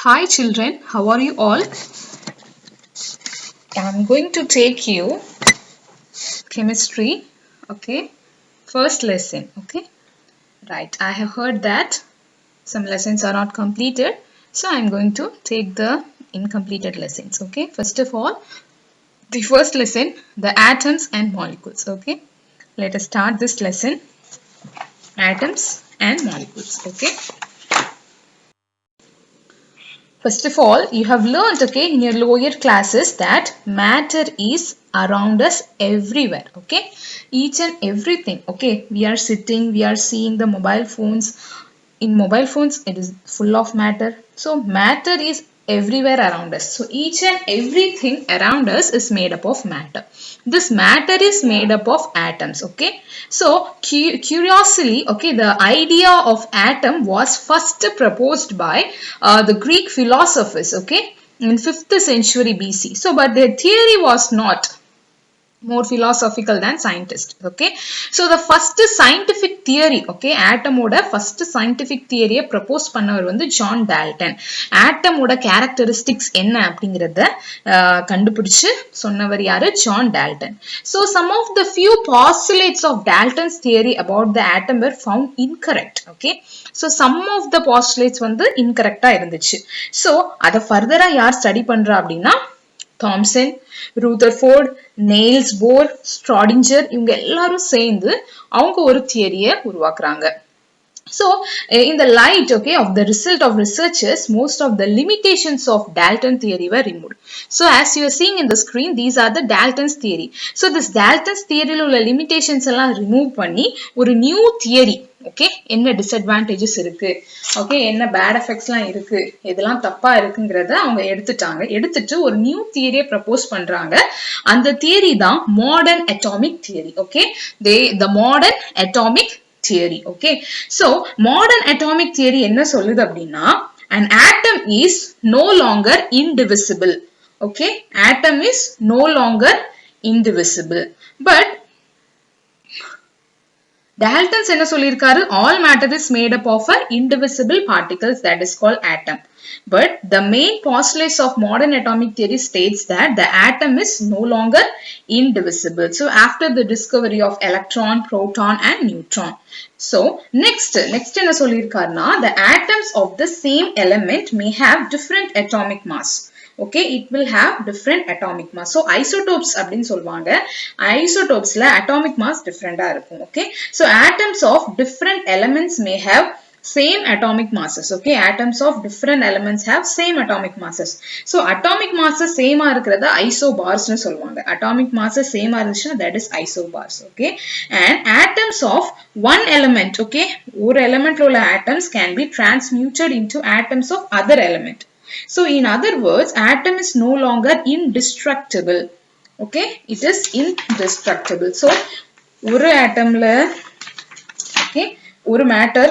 Hi children, how are you all? I'm going to take you chemistry, okay? First lesson, okay? Right, I have heard that some lessons are not completed, so I'm going to take the incompleted lessons, okay? First of all, the first lesson, the atoms and molecules, okay? Let us start this lesson, atoms and molecules, okay? First of all, you have learned, okay, in your lower classes that matter is around us everywhere, okay? Each and everything, okay? We are sitting, we are seeing the mobile phones. In mobile phones, it is full of matter. So, matter is everywhere around us. So, each and everything around us is made up of matter. This matter is made up of atoms, okay? So, curiously, okay, the idea of atom was first proposed by the Greek philosophers, okay, in 5th century BC. So, but their theory was not more philosophical than scientists, okay. So the first scientific theory, okay, atom oda first scientific theory propose பண்ணவர் வந்து John Dalton. atom oda characteristics என்ன அப்படிங்கறத கண்டுபிடிச்சு சொன்னவர் யாரு? John Dalton. So some of the few postulates of Dalton's theory about the atom were found incorrect, okay. So some of the postulates வந்து incorrect இருந்துச்சு. So அத further யார் study பண்றா அப்படின்னா Thomson, Rutherford, Niels Bohr, Schrödinger இவங்க எல்லாரும் சேர்ந்து அவங்க ஒரு தியரியை உருவாக்குறாங்க. So, in the light, okay, of the result of researchers, most of the limitations of Dalton theory were removed. So, as you are seeing in the screen, these are the Dalton's theory. So, this Dalton's theory உள்ள limitations எல்லாம் remove பண்ணி ஒரு new theory, okay, என்ன disadvantages இருக்கு, okay, என்ன bad effects எல்லாம் இருக்கு, எதெல்லாம் தப்பா இருக்குங்கிறத அவங்க எடுத்துட்டு ஒரு new theory propose பண்றாங்க. அந்த theory தான் modern atomic theory, okay. The modern atomic theory, okay. So modern atomic theory என்ன சொல்லுது அப்படின்னா an atom is no longer indivisible, okay. Atom is no longer indivisible, but Dalton என்ன சொல்லிருக்காரு? All matter is made up of indivisible particles, that is called atom. But the main postulates of modern atomic theory states that the atom is no longer indivisible. So after the discovery of electron, proton and neutron. So next என்ன சொல்லிருக்காருன்னா the atoms of the same element may have different atomic mass. Okay, it will have different atomic mass. So isotopes அப்படினு சொல்வாங்க. Isotopesல atomic mass different-ஆ இருக்கும். Okay, so atoms of different elements may have same atomic masses, okay. Atoms of different elements have same atomic masses. So atomic masses same ஆ இருக்கிறத isobars னு சொல்வாங்க. Atomic masses same ஆ இருந்துச்சுன்னா that is isobars, okay. And atoms of one element, okay, ஒரு elementல உள்ள atoms can be transmuted into atoms of other element. So in other words, atom is no longer indestructible, okay. It is indestructible. So ஒரு atomல, okay, ஒரு matter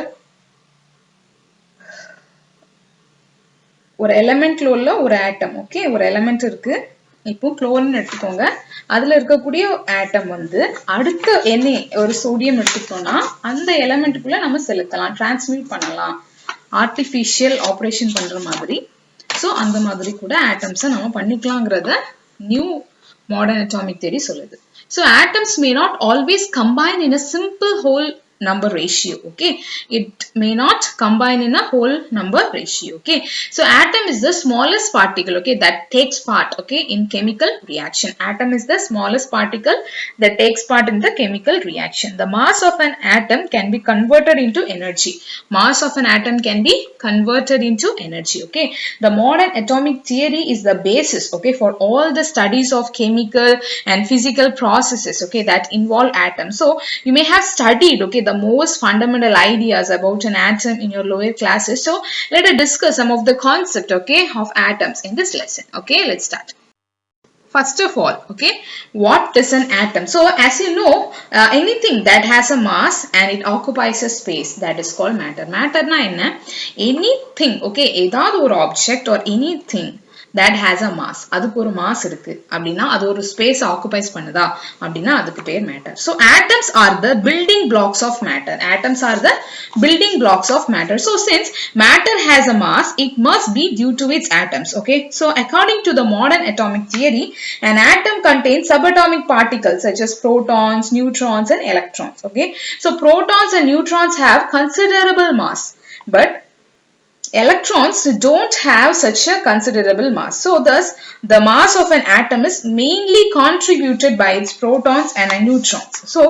ஒரு elementல உள்ள ஒரு atom, okay, ஒரு element இருக்கு. இப்போ குளோரின் எடுத்துக்கோங்க. அதுல இருக்கக்கூடிய atom வந்து அடுத்த என்ன ஒரு சோடியம் எடுத்துட்டோம்னா அந்த எலிமெண்ட்டுக்குள்ள நம்ம செலுத்தலாம், டிரான்ஸ்மிட் பண்ணலாம், ஆர்டிஃபிஷியல் ஆபரேஷன் பண்ற மாதிரி. So அந்த மாதிரி கூட atoms நம்ம பண்ணிக்கலாம்ங்கறத new modern atomic theory சொல்லுது. So atoms may not always combine in a simple whole number ratio, okay. It may not combine in a whole number ratio, okay. So atom is the smallest particle, okay, that takes part, okay, in chemical reaction. Atom is the smallest particle that takes part in the chemical reaction. The mass of an atom can be converted into energy. Mass of an atom can be converted into energy, okay. The modern atomic theory is the basis, okay, for all the studies of chemical and physical processes, okay, that involve atoms. So you may have studied, okay, the most fundamental ideas about an atom in your lower classes. So let us discuss some of the concept, okay, of atoms in this lesson. Okay, let's start. First of all, okay, what is an atom? So as you know, anything that has a mass and it occupies a space, that is called matter. Matter na enna? Anything, okay, ஏதாவது ஒரு object or anything that has a mass. அதுக்கு ஒரு mass இருக்கு அப்படினா அது ஒரு space occupies பண்ணுதா அப்படினா அதுக்கு பேர் matter. So atoms are the building blocks of matter. Atoms are the building blocks of matter. So since matter has a mass, it must be due to its atoms. Okay. So according to the modern atomic theory, an atom contains subatomic particles such as protons, neutrons and electrons. Okay. So protons and neutrons have considerable mass, but electrons don't have such a considerable mass. So thus the mass of an atom is mainly contributed by its protons and neutrons. So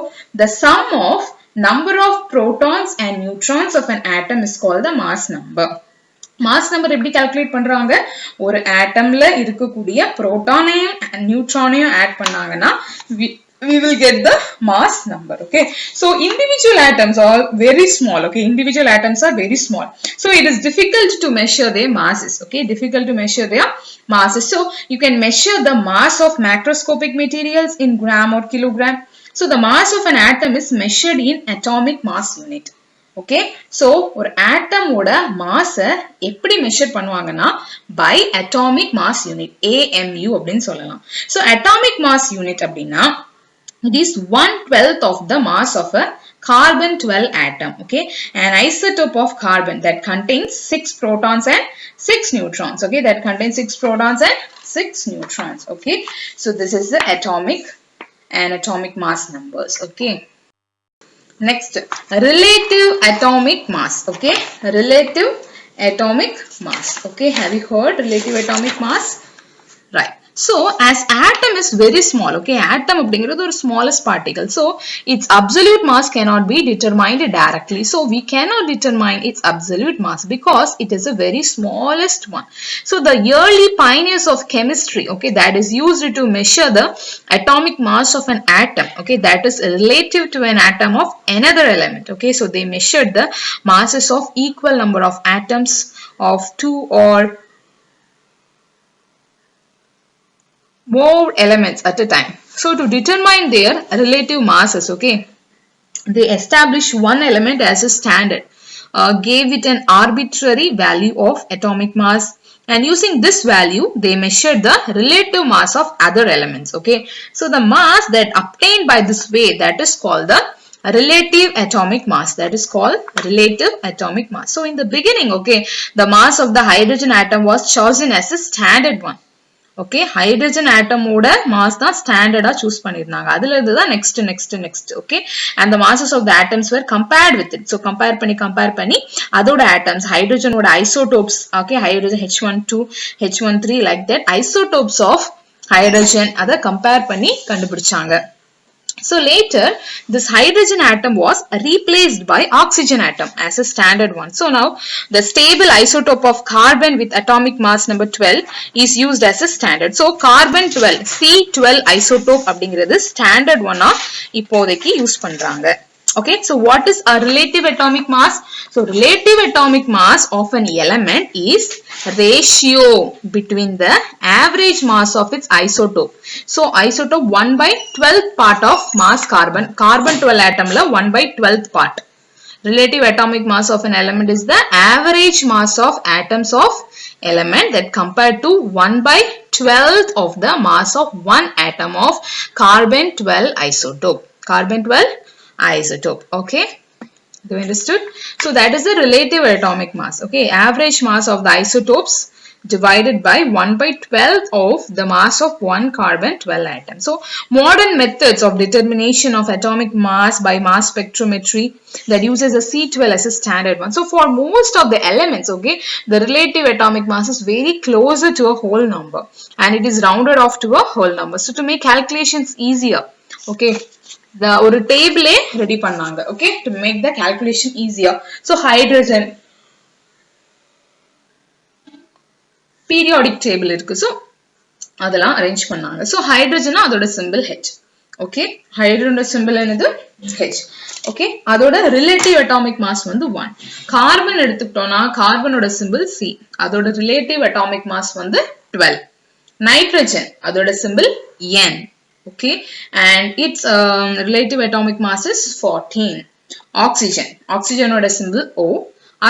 the sum of number of protons and neutrons of an atom is called the mass number. Mass number எப்படி calculate பண்றாங்க? ஒரு atomல இருக்கக்கூடிய protonையும் neutronையும் add பண்ணாங்கன்னா we will get the mass number. Okay, so individual atoms are very small. Okay, individual atoms are very small, so it is difficult to measure their masses. Okay, difficult to measure their masses. So you can measure the mass of macroscopic materials in gram or kilogram. So the mass of an atom is measured in atomic mass unit. Okay, so ஒரு atom ஓட mass எப்படி measure பண்ணுவாங்கன்னா by atomic mass unit, AMU அப்படின்னு சொல்லலாம். So atomic mass unit அப்படின்னா it is 1/12 of the mass of a carbon 12 atom. Okay, an isotope of carbon that contains 6 protons and 6 neutrons. Okay, that contains 6 protons and 6 neutrons. Okay, so this is the atomic and atomic mass numbers. Okay, next relative atomic mass. Okay, relative atomic mass. Okay, have you heard relative atomic mass? Right. So as atom is very small, okay, atom அப்படிங்கிறது ஒரு smallest particle, so its absolute mass cannot be determined directly. So we cannot determine its absolute mass because it is a very smallest one. So the early pioneers of chemistry, okay, that is used to measure the atomic mass of an atom, okay, that is relative to an atom of another element. Okay, so they measured the masses of equal number of atoms of 2 or more elements at a time. So to determine their relative masses, okay, they established one element as a standard, gave it an arbitrary value of atomic mass, and using this value they measured the relative mass of other elements. Okay, so the mass that obtained by this way, that is called the relative atomic mass. That is called relative atomic mass. So in the beginning, okay, the mass of the hydrogen atom was chosen as a standard one. Okay, hydrogen atom ஓட mass தான் standard choose பண்ணிருந்தாங்க. அதுல இருந்து தான் next. Okay, and the masses of the atoms were compared with it. So compare பண்ணி அதோட atoms, hydrogen ஓட isotopes, okay, hydrogen H12, H13 like that, isotopes of hydrogen அத compare பண்ணி கண்டுபிடிச்சாங்க. So later this hydrogen atom was replaced by oxygen atom as a standard one. So now the stable isotope of carbon with atomic mass number 12 is used as a standard. So carbon 12, C12 isotope அப்படிங்கிறது standard one இப்போதைக்கு use பண்றாங்க. Okay, so what is a relative atomic mass? So relative atomic mass of an element is ratio between the average mass of its isotope. So isotope 1/12th part of mass carbon 12 atom la 1/12th part. Relative atomic mass of an element is the average mass of atoms of element that compared to 1/12th of the mass of one atom of carbon 12 isotope. Carbon 12 isotope. Okay, do you understood? So that is the relative atomic mass. Okay, average mass of the isotopes divided by 1/12 of the mass of one carbon 12 atom. So modern methods of determination of atomic mass by mass spectrometry that uses a C12 as a standard one. So for most of the elements, okay, the relative atomic mass is very closer to a whole number and it is rounded off to a whole number. So to make calculations easier, okay, the ஒரு table ready பண்ணாங்க, okay, to make the calculation easier. So hydrogen periodic table இருக்கு, so அதெல்லாம் arrange பண்ணாங்க. So hydrogen அதோட symbol H. Okay, hydrogen symbol என்னது H. Okay, அதோட relative atomic mass வந்து 1. carbon எடுத்துக்கிட்டோம்னா carbon symbol C, அதோட relative atomic mass வந்து 12. nitrogen அதோட symbol N. Okay, and its relative atomic mass is 14. oxygen ஓட symbol O,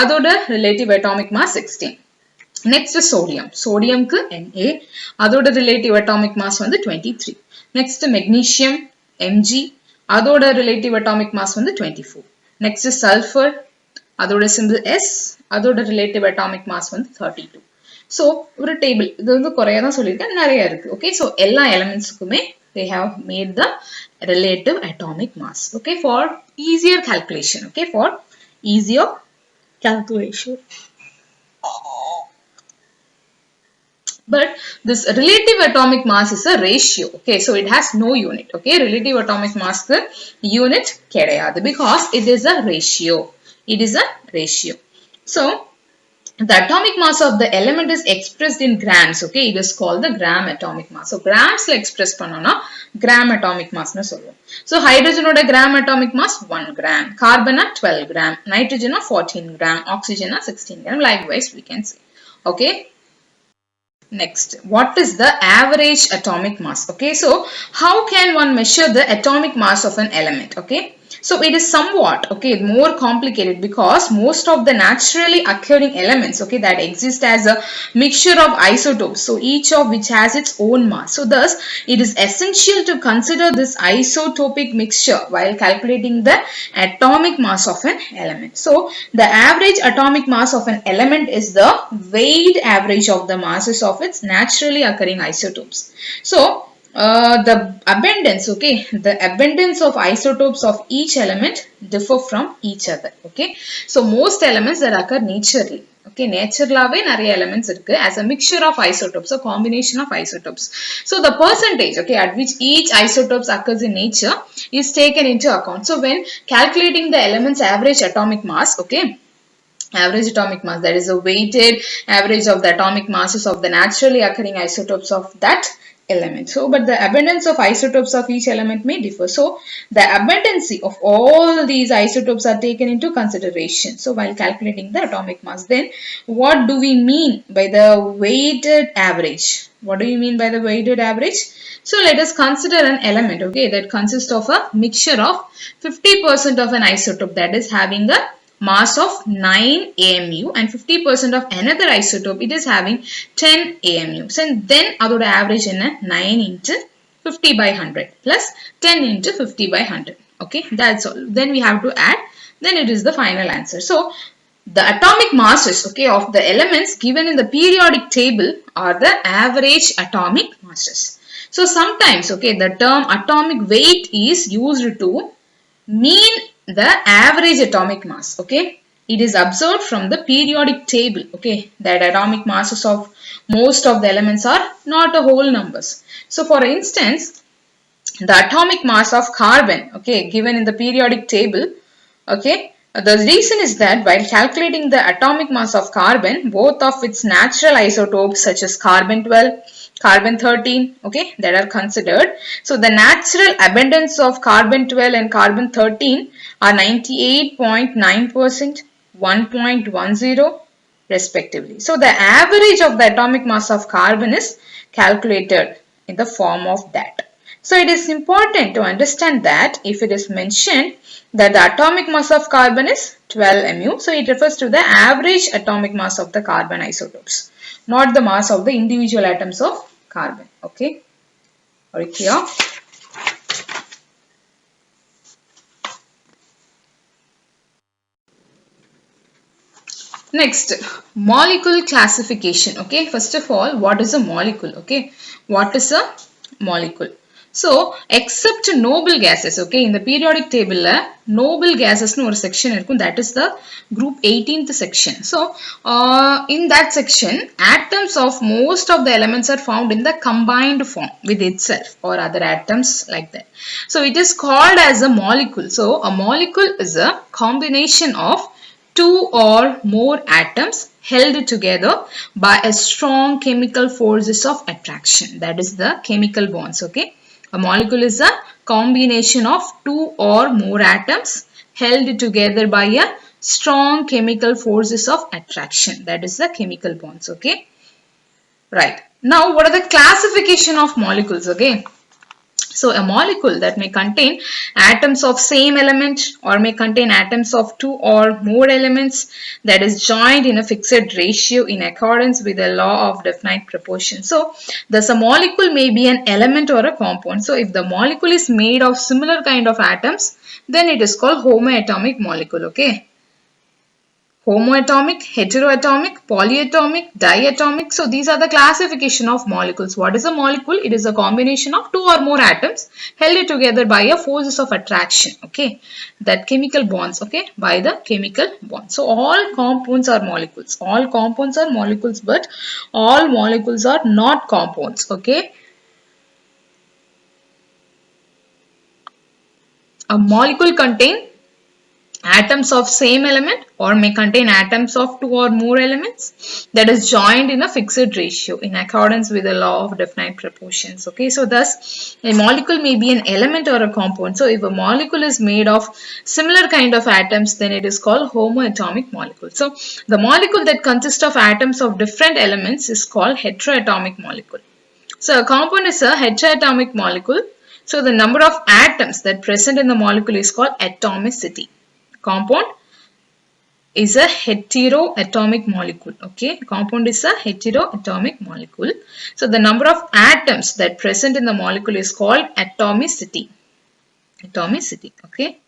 அதோட relative atomic mass 16. Next is sodium. Sodium ku Na. அதோட relative atomic mass வந்து 23. Next magnesium Mg. அதோட relative atomic mass வந்து 24. Next is sulfur. அதோட symbol S. அதோட relative atomic mass வந்து 32. So ஒரு table. இது வந்து குறையா தான் சொல்லிருக்கேன், நிறைய இருக்கு. Okay, so எல்லா elementsக்குமே they have made the relative atomic mass. Okay, for easier calculation. Okay, for easier calculation. But this relative atomic mass is a ratio. Okay, so it has no unit. Okay, relative atomic mass unit கிடையாது because it is a ratio. It is a ratio. So the atomic mass of the element is expressed in grams. Okay, it is called the gram atomic mass. So grams la express பண்ணோம்னா gram atomic mass னு சொல்லுவோம். So hydrogen ஓட gram atomic mass 1 gram, carbon 12 gram, nitrogen 14 gram, oxygen 16 gram. Likewise we can say. Okay. Next, what is the average atomic mass? Okay, so how can one measure the atomic mass of an element? Okay, so it is somewhat, okay, more complicated because most of the naturally occurring elements, okay, that exist as a mixture of isotopes, so each of which has its own mass. So thus it is essential to consider this isotopic mixture while calculating the atomic mass of an element. So the average atomic mass of an element is the weighted average of the masses of its naturally occurring isotopes. So the abundance, okay, the abundance of isotopes of each element differ from each other. Okay, so most elements that occur naturally, okay, naturally நிறைய elements இருக்கு as a mixture of isotopes, a combination of isotopes. So the percentage, okay, at which each isotopes occurs in nature is taken into account. So when calculating the element's average atomic mass, okay, average atomic mass, that is a weighted average of the atomic masses of the naturally occurring isotopes of that element. So but the abundance of isotopes of each element may differ. So the abundancy of all these isotopes are taken into consideration. So while calculating the atomic mass, then what do we mean by the weighted average? What do you mean by the weighted average? So let us consider an element, okay, that consists of a mixture of 50% of an isotope that is having a mass of 9 AMU and 50% of another isotope, it is having 10 AMU. So then adoda average enna 9 into 50 by 100 plus 10 into 50 by 100. Okay, that's all. Then we have to add, then it is the final answer. So the atomic masses, okay, of the elements given in the periodic table are the average atomic masses. So sometimes, okay, the term atomic weight is used to mean the average atomic mass. Okay, it is observed from the periodic table, okay, that atomic masses of most of the elements are not a whole numbers. So for instance, the atomic mass of carbon, okay, given in the periodic table, okay, the reason is that while calculating the atomic mass of carbon, both of its natural isotopes such as carbon 12, carbon 13, okay, that are considered. So the natural abundance of carbon 12 and carbon 13 are 98.9%, 1.10 respectively. So the average of the atomic mass of carbon is calculated in the form of that. So it is important to understand that if it is mentioned that the atomic mass of carbon is 12 mu, so it refers to the average atomic mass of the carbon isotopes, not the mass of the individual atoms of carbon. Okay, very clear? Next, molecule classification. Okay, first of all, what is a molecule? Okay, what is a molecule? So except noble gases, okay, in the periodic table noble gases nu or section irukum, that is the group 18th section. So in that section, atoms of most of the elements are found in the combined form with itself or other atoms like that. So it is called as a molecule. So a molecule is a combination of two or more atoms held together by a strong chemical forces of attraction, that is the chemical bonds. Okay, a molecule is a combination of two or more atoms held together by a strong chemical forces of attraction, that is the chemical bonds. Okay, right. Now what are the classification of molecules? Okay, So a molecule that may contain atoms of same element or may contain atoms of two or more elements that is joined in a fixed ratio in accordance with the law of definite proportion. So thus a molecule may be an element or a compound. So if the molecule is made of similar kind of atoms, then it is called homoatomic molecule. Okay. Homoatomic, heteroatomic, polyatomic, diatomic. So these are the classification of molecules. What is a molecule? It is a combination of two or more atoms held together by a forces of attraction. Okay, that chemical bonds. Okay, by the chemical bonds. So all compounds are molecules. All compounds are molecules, but all molecules are not compounds. Okay. A molecule contains atoms of same element or may contain atoms of two or more elements that is joined in a fixed ratio in accordance with the law of definite proportions. Okay, so thus a molecule may be an element or a compound. So if a molecule is made of similar kind of atoms, then it is called homoatomic molecule. So the molecule that consists of atoms of different elements is called heteroatomic molecule. So a compound is a heteroatomic molecule. So the number of atoms that present in the molecule is called atomicity. Compound is a heteroatomic molecule. Okay, compound is a heteroatomic molecule. So the number of atoms that present in the molecule is called atomicity. Atomicity. Okay,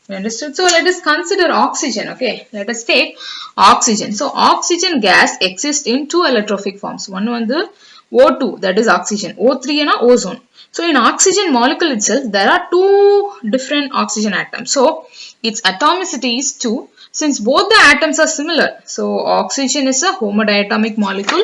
you understood? So let us consider oxygen. Okay, let us take oxygen. So oxygen gas exists in two allotrophic forms. One on the O2, that is oxygen. O3 and ozone. So in oxygen molecule itself, there are two different oxygen atoms. So its atomicity is 2. Since both the atoms are similar, so oxygen is a homodiatomic molecule,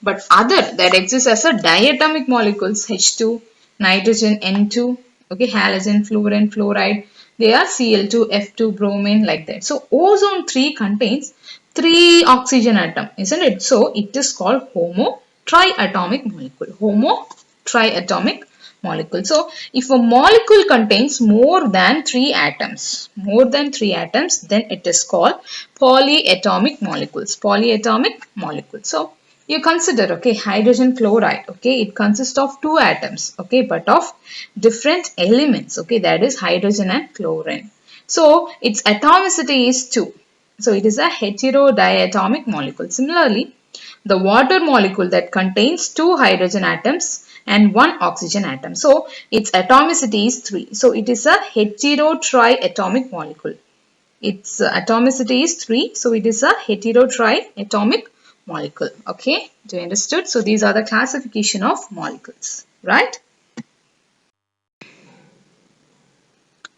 but other that exists as a diatomic molecules, H2, nitrogen, N2, okay, halogen, fluorine, fluoride, they are Cl2, F2, bromine, like that. So ozone 3 contains 3 oxygen atom, isn't it? So it is called homo triatomic molecule. Homo triatomic molecule. So if a molecule contains more than 3 atoms, then it is called polyatomic molecules. Polyatomic molecules. So you consider, okay, hydrogen fluoride, okay, it consists of 2 atoms, okay, but of different elements, okay, that is hydrogen and chlorine. So its atomicity is 2. So it is a heterodiatomic molecule. Similarly, the water molecule that contains 2 hydrogen atoms and 1 oxygen atom. So its atomicity is 3. So it is a heterotriatomic molecule. Its atomicity is 3. So it is a heterotriatomic molecule. Okay, do you understood? So these are the classification of molecules, right?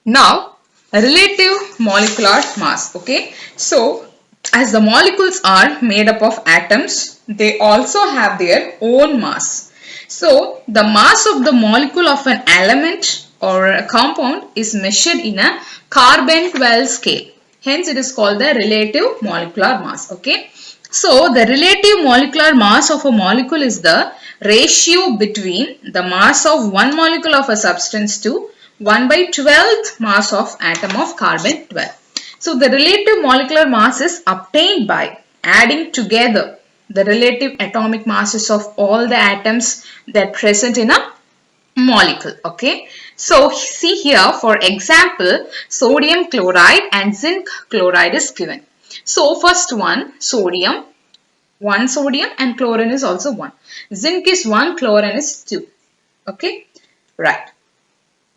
Now, relative molecular mass. Okay, so as the molecules are made up of atoms, they also have their own mass. So the mass of the molecule of an element or a compound is measured in a carbon-12 scale. Hence it is called the relative molecular mass. Okay. So the relative molecular mass of a molecule is the ratio between the mass of one molecule of a substance to 1 by 12th mass of atom of carbon 12. So the relative molecular mass is obtained by adding together the relative atomic masses of all the atoms that present in a molecule. Okay. So see here, for example, sodium chloride and zinc chloride is given. So first one sodium and chlorine is also 1. Zinc is 1, chlorine is 2. Okay. Right.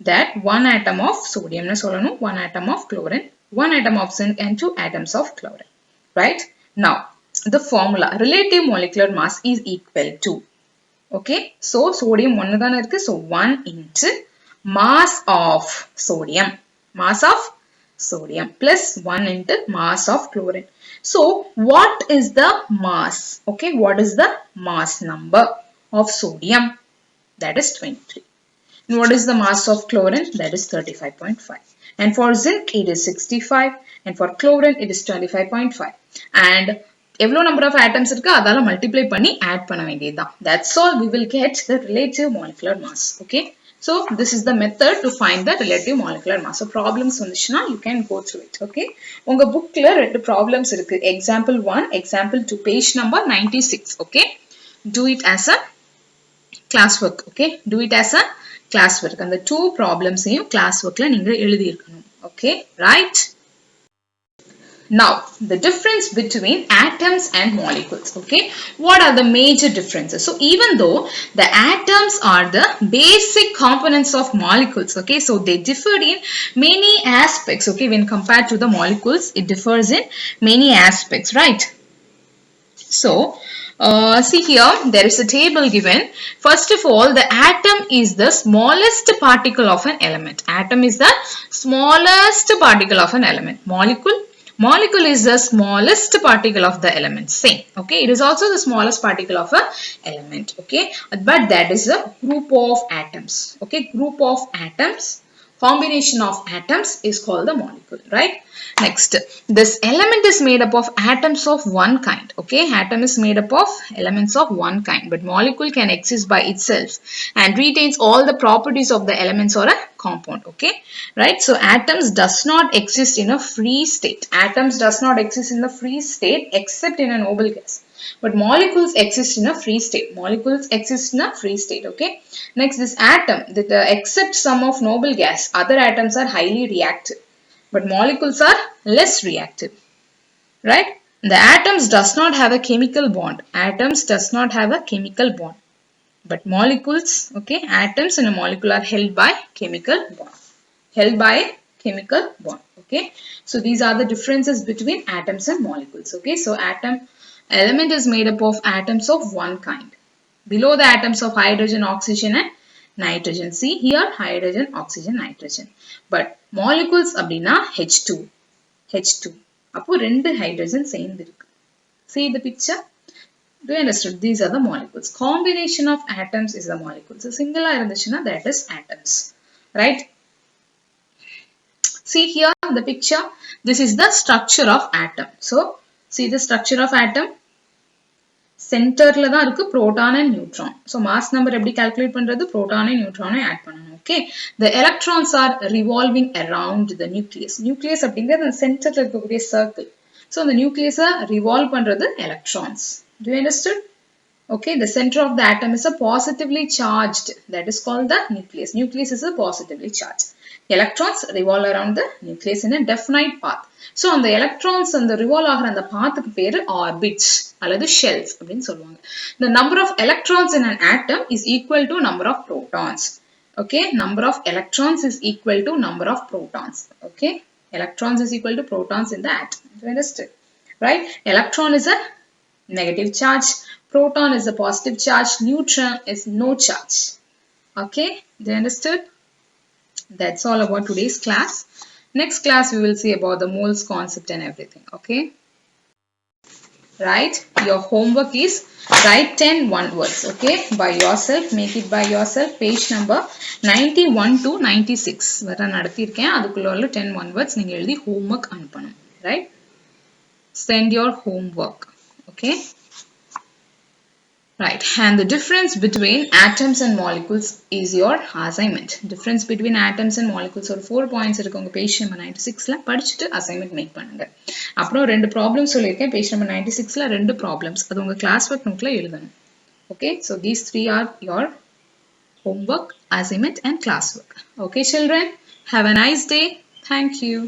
That 1 atom of sodium, 1 atom of chlorine, 1 atom of zinc and 2 atoms of chlorine. Right. Now, the formula relative molecular mass is equal to, okay, so sodium 1 than irukku, so 1 into mass of sodium plus 1 into mass of chlorine. So what is the mass? Okay, what is the mass number of sodium? That is 23. And what is the mass of chlorine? That is 35.5. And for zinc it is 65 and for chlorine it is 25.5. And எவ்வளவு number of atoms இருக்கு அதால multiply பண்ணி add பண்ண வேண்டியதுதான். That's all, we will get the relative molecular mass. Okay. So this is the method to find the relative molecular mass. So problems வந்துச்சுனா you can go through it. Okay. உங்க bookல ரெண்டு problems இருக்கு. Example 1, example 2, page number 96. Okay. Do it as a classwork. Okay. Do it as a classwork. And the two problems in classwork la neenga eludi irukanum. Okay, right? Now, the difference between atoms and molecules, okay? What are the major differences? So, even though the atoms are the basic components of molecules, okay? So, they differ in many aspects, okay? When compared to the molecules, it differs in many aspects, right? So, see here, there is a table given. First of all, the atom is the smallest particle of an element. Atom is the smallest particle of an element. Molecule is the smallest particle of the element. Same. Okay. It is also the smallest particle of a element. Okay. But that is a group of atoms. Okay. Group of atoms. Combination of atoms is called the molecule, right? Next, this element is made up of atoms of one kind. Okay, atom is made up of elements of one kind, but molecule can exist by itself and retains all the properties of the elements or a compound. Okay, right? So atoms does not exist in a free state. Atoms does not exist in the free state except in a noble gas. But molecules exist in a free state. Molecules exist in a free state. Okay. Next, this atom that accepts some of noble gas. Other atoms are highly reactive, but molecules are less reactive. Right? The atoms does not have a chemical bond. Atoms does not have a chemical bond. But molecules, okay, atoms in a molecule are held by chemical bond. Held by chemical bond. Okay. So these are the differences between atoms and molecules. Okay. So element is made up of atoms of one kind. Below the atoms of hydrogen, oxygen and nitrogen. See here, hydrogen, oxygen, nitrogen. But molecules அப்படினா H2. H2. அப்போ ரெண்டு hydrogen சேர்ந்து இருக்கு. See the picture? Do you understand? These are the molecules. Combination of atoms is the molecules. So single இருந்துச்சுனா that is atoms. Right? See here the picture. This is the structure of atom. So see the structure of atom. சென்டர்ல தான் இருக்கு proton and neutron. So mass number எப்படி calculate பண்றது? Proton and neutron add பண்ணனும். Okay. The electrons are revolving around the nucleus. Nucleus அப்படிங்கிறது அந்த சென்டர்ல இருக்கக்கூடிய circle. So the nucleus revolve பண்றது electrons. Do you understand? Okay. The center of the atom is a positively charged. That is called the nucleus. Nucleus is a positively charged. Electrons revolve around the nucleus in a definite path. So on the electrons and the revolve ஆகிற அந்த பாத்துக்கு பேரு orbits அல்லது shells அப்படின்னு சொல்லுவாங்க. The number of electrons in an atom is equal to number of protons. Okay, number of electrons is equal to number of protons. Okay, electrons is equal to protons in the atom. Do you understand? Right? Electron is a negative charge. Proton is a positive charge. Neutron is no charge. Okay, do you understood? That's all about today's class. Next class we will see about the moles concept and everything. Okay. Right. Your homework is write 10 one words. Okay. By yourself. Make it by yourself. Page number 91 to 96. வர நடத்திருக்கேன். அதுக்குள்ள உள்ள 10 one words நீங்க எழுதி homework அனுப்பணும். Right. Send your homework. Okay. Right, and the difference between atoms and molecules is your assignment. Difference between atoms and molecules or 4 points இருக்கு உங்க page number 96ல படிச்சிட்டு assignment make பண்ணுங்க. அப்புறம் ரெண்டு problems சொல்லிருக்கேன் page number 96ல ரெண்டு problems. அது உங்க classwork noteல எழுதணும். Okay, so these three are your homework, assignment and classwork. Okay children, have a nice day. Thank you.